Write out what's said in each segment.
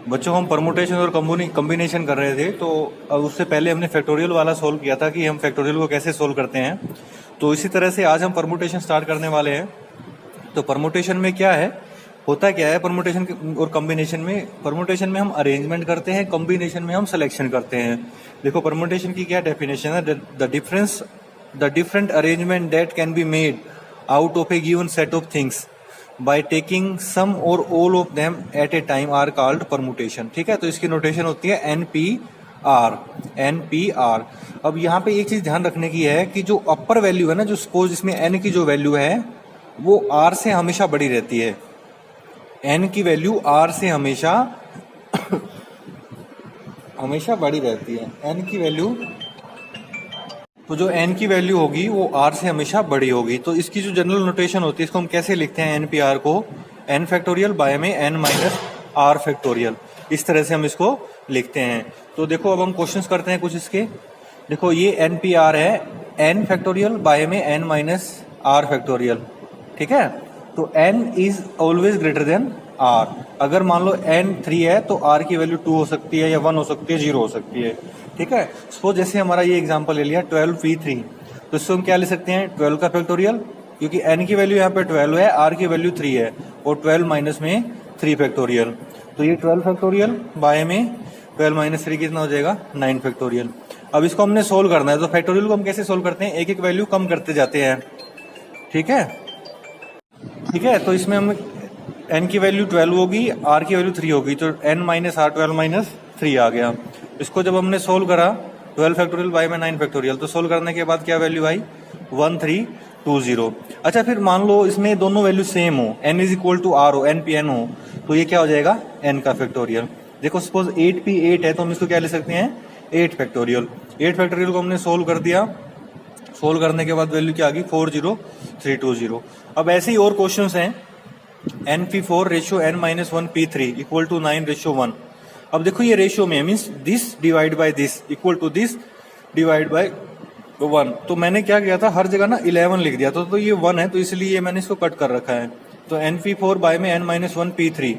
बच्चों हम परमुटेशन और कम्बिनेशन कर रहे थे, तो अब उससे पहले हमने फैक्टोरियल वाला सोल्व किया था कि हम फैक्टोरियल को कैसे सोल्व करते हैं। तो इसी तरह से आज हम परमुटेशन स्टार्ट करने वाले हैं। तो परमुटेशन में क्या है, होता क्या है परमुटेशन और कम्बिनेशन में? परमुटेशन में हम अरेंजमेंट करते हैं, कम्बिनेशन में हम सिलेक्शन करते हैं। देखो परमुटेशन की क्या डेफिनेशन है, the different arrangement that can be made out of a given set of things by taking some or all of them at a time are called permutation. ठीक है, तो इसकी नोटेशन होती है NPR। अब यहाँ पे एक चीज ध्यान रखने की है कि जो अपर वैल्यू है ना, जो सपोज इसमें n की जो वैल्यू है वो r से हमेशा बड़ी रहती है। n की वैल्यू r से हमेशा बड़ी रहती है। n की वैल्यू, तो जो n की वैल्यू होगी वो r से हमेशा बड़ी होगी। तो इसकी जो जनरल नोटेशन होती है, इसको हम कैसे लिखते हैं NPR को? n फैक्टोरियल बाय में n माइनस r फैक्टोरियल, इस तरह से हम इसको लिखते हैं। तो देखो अब हम क्वेश्चंस करते हैं कुछ इसके। देखो ये NPR है n फैक्टोरियल बाय में n माइनस r फैक्टोरियल। ठीक है, तो n is always greater than r। अगर मान लो n 3 है तो r की वैल्यू 2 हो सकती है या 1 हो सकती है, 0 हो सकती है। ठीक है, सपोज जैसे हमारा ये एग्जांपल ले लिया 12p3, तो इसको हम क्या ले सकते हैं? 12 का फैक्टोरियल, क्योंकि n की वैल्यू यहाँ पे 12 है, r की वैल्यू 3 है, और 12 माइनस में 3 फैक्टोरियल। तो ये 12 फैक्टोरियल बाय में 12 माइनस 3 कितना हो जाएगा? 9 फैक्टोरियल। अब इसको हमने सोल्व करना है, तो फैक्टोरियल को हम कैसे सोल्व करते हैं? एक एक वैल्यू कम करते जाते हैं। ठीक है, तो इसमें हम n की वैल्यू 12 होगी, r की वैल्यू 3 होगी, तो n माइनस r 12 माइनस 3 आ गया। इसको जब हमने सोल्व करा 12 फैक्टोरियल बाय में 9 फैक्टोरियल, तो सोल्व करने के बाद क्या वैल्यू आई? 1320। अच्छा, फिर मान लो इसमें दोनों वैल्यू सेम हो, n is equal to r हो, NPN हो, तो ये क्या हो जाएगा? n का फैक्टोरियल। देखो सपोज 8p8 है, तो हम इसको क्या ले सकते हैं? 8 फैक्टोरियल। 8 फैक्टोरियल को हमने सोल्व कर दिया, सोल्व करने के बाद वैल्यू क्या आ गई? 40320। अब ऐसे ही और क्वेश्चंस हैं। NP4 ratio n minus 1p3 equal to 9:1। अब देखो ये रेशियो में means this divide by this equal to this divide by 1। तो मैंने क्या किया था, हर जगह ना 11 लिख दिया था, तो ये 1 है, तो इसलिए मैंने इसको कट कर रखा है। तो NP4 बाय में n माइनस 1p3,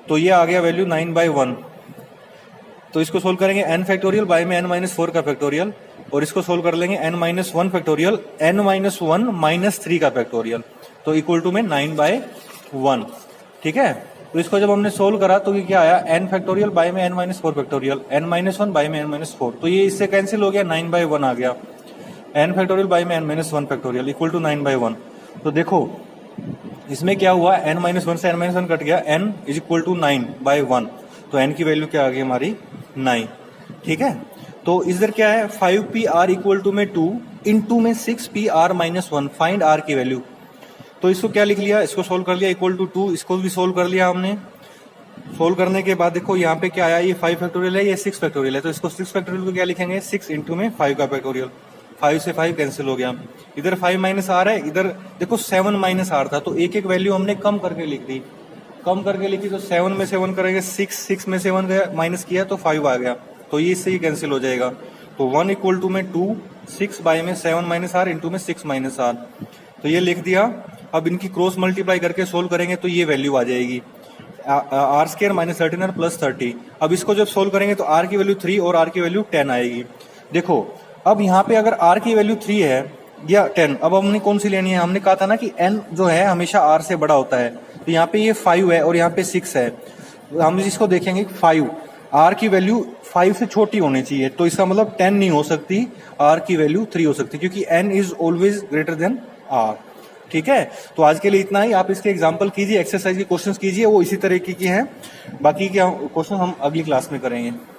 तो ये आ गया वैल्यू 9/1। तो इसको सोल्व करेंगे n फैक्टोरियल बाय में n माइनस 4 का फैक्टोरियल, और इसको सोल्व कर लेंगे n minus 1 factorial n minus 1 minus 3 का फैक्टोरियल, तो इक्वल टू में 9/1। ठीक है, तो इसको जब हमने सोल्व करा तो ये क्या आया? n फैक्टोरियल बाय में n minus 4 factorial n minus 1 by में n माइनस 4, तो ये इससे कैंसिल हो गया, 9/1 आ गया। n फैक्टोरियल बाय में n minus 1 factorial equal to 9/1। तो देखो इसमें क्या हुआ, n माइनस 1 से n माइनस 1 कट गया, n इज इक्वल टू 9/1, तो n की वैल्यू क्या आ गई हमारी? 9। ठीक है, तो इधर क्या है? 5pr इक्वल टू में 2 इंटू में 6pr माइनस 1, फाइंड r की वैल्यू। तो इसको क्या लिख लिया? इसको सोल्व कर लिया इक्वल टू 2, इसको भी सोल्व कर लिया हमने। सोल्व करने के बाद देखो यहाँ पे क्या आया, ये 5 फैक्टोरियल है, ये 6 फैक्टोरियल है, तो इसको 6 फैक्टोरियल को क्या लिखेंगे? 6 इंटू में 5 का फैक्टोरियल। 5 से 5 कैंसिल हो गया, इधर 5 माइनस आर है, इधर देखो 7 माइनस आर था, तो एक एक वैल्यू हमने कम करके लिख दी। कम करके लिखी तो 7 में से 1 करेंगे 6 में से 1 माइनस किया तो 5 आ गया, तो ये इससे ही कैंसिल हो जाएगा। तो 1 इक्वल टू में 2, 6 बाय में 7 माइनस आर इंटू में 6 माइनस आर, तो ये लिख दिया। अब इनकी क्रॉस मल्टीप्लाई करके सोल्व करेंगे तो ये वैल्यू आ जाएगी are square minus 13r plus 30। अब इसको जब सोल्व करेंगे तो r की वैल्यू 3 और r की वैल्यू 10 आएगी। देखो अब यहाँ पे अगर r की वैल्यू 3 है या 10, अब हमने कौन सी लेनी है? हमने कहा था ना कि n जो है हमेशा r से बड़ा होता है, तो यहाँ पे ये 5 है और यहाँ पे 6 है, हम इसको देखेंगे 5, r की वैल्यू 5 से छोटी होनी चाहिए, तो इसका मतलब 10 नहीं हो सकती, r की वैल्यू 3 हो सकती, क्योंकि n is always greater than r। ठीक है, तो आज के लिए इतना ही। आप इसके एग्जाम्पल कीजिए, एक्सरसाइज के क्वेश्चंस कीजिए, वो इसी तरीके की हैं। बाकी के क्वेश्चन हम अगली क्लास में करेंगे।